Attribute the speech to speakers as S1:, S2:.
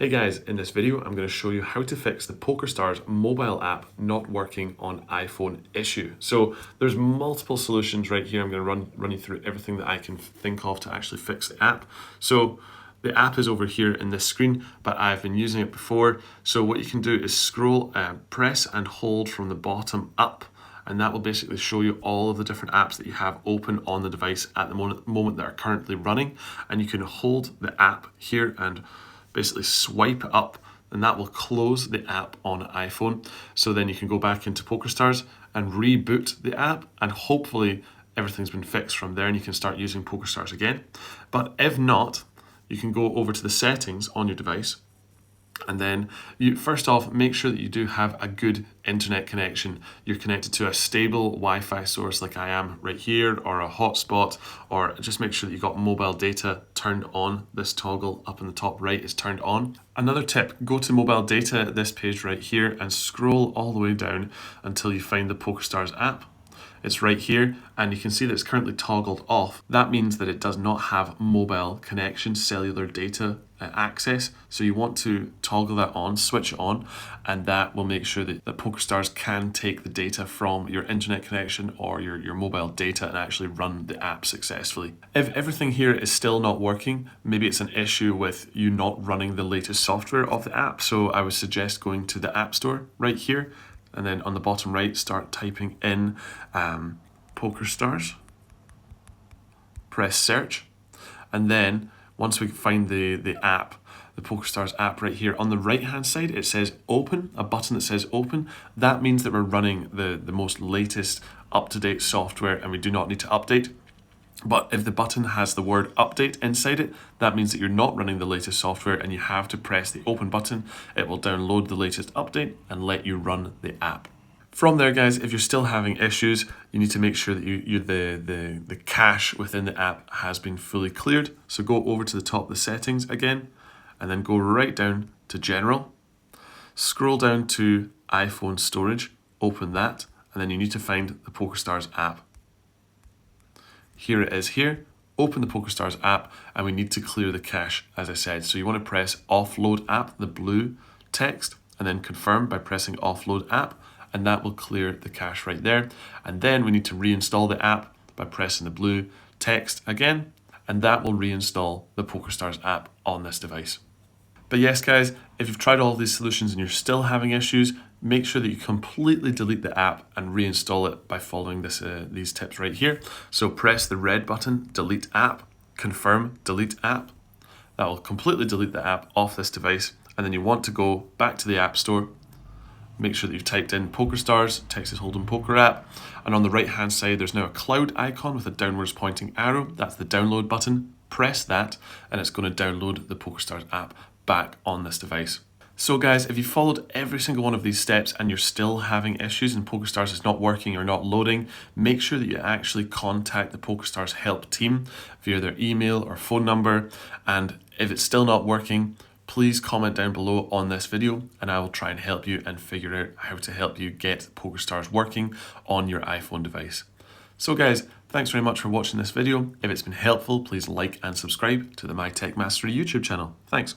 S1: Hey guys, in this video I'm going to show you how to fix the Pokerstars mobile app not working on iPhone issue. So there's multiple solutions right here. I'm going to run you through everything that I can think of to actually fix the app. So the app is over here in this screen, but I've been using it before. So what you can do is scroll, press and hold from the bottom up, and that will basically show you all of the different apps that you have open on the device at the moment that are currently running. And you can hold the app here and basically swipe up, and that will close the app on iPhone. So then you can go back into Pokerstars and reboot the app, and hopefully everything's been fixed from there and you can start using Pokerstars again. But if not, you can go over to the settings on your device, and then you first off make sure that you do have a good internet connection. You're connected to a stable Wi-Fi source like I am right here, or a hotspot, or just make sure that you've got mobile data turned on. This toggle up in the top right is turned on. Another tip, go to mobile data, this page right here, and scroll all the way down until you find the Pokerstars app. It's right here, and you can see that it's currently toggled off. That means that it does not have mobile connection, cellular data access. So you want to toggle that on, switch it on, and that will make sure that Pokerstars can take the data from your internet connection or your mobile data and actually run the app successfully. If everything here is still not working, maybe it's an issue with you not running the latest software of the app. So I would suggest going to the App Store right here, and then on the bottom right, start typing in Pokerstars, press search, and then once we find the app, the Pokerstars app right here, on the right hand side it says open, a button that says open. That means that we're running the most latest up-to-date software and we do not need to update. But if the button has the word update inside it, that means that you're not running the latest software and you have to press the open button. It will download the latest update and let you run the app. From there, guys, if you're still having issues, you need to make sure that the cache within the app has been fully cleared. So go over to the top of the settings again, and then go right down to general. Scroll down to iPhone storage, open that, and then you need to find the Pokerstars app. Here it is here. Open the Pokerstars app, and we need to clear the cache, as I said. So you want to press offload app, the blue text, and then confirm by pressing offload app, and that will clear the cache right there. And then we need to reinstall the app by pressing the blue text again, and that will reinstall the Pokerstars app on this device. But yes, guys, if you've tried all these solutions and you're still having issues, make sure that you completely delete the app and reinstall it by following these tips right here. So press the red button, delete app, confirm, delete app. That will completely delete the app off this device. And then you want to go back to the App Store. Make sure that you've typed in Pokerstars, Texas Hold'em Poker app. And on the right hand side, there's now a cloud icon with a downwards pointing arrow. That's the download button. Press that, and it's going to download the Pokerstars app back on this device. So guys, if you followed every single one of these steps and you're still having issues and Pokerstars is not working or not loading, make sure that you actually contact the Pokerstars help team via their email or phone number. And if it's still not working, please comment down below on this video and I will try and help you and figure out how to help you get Pokerstars working on your iPhone device. So guys, thanks very much for watching this video. If it's been helpful, please like and subscribe to the My Tech Mastery YouTube channel. Thanks.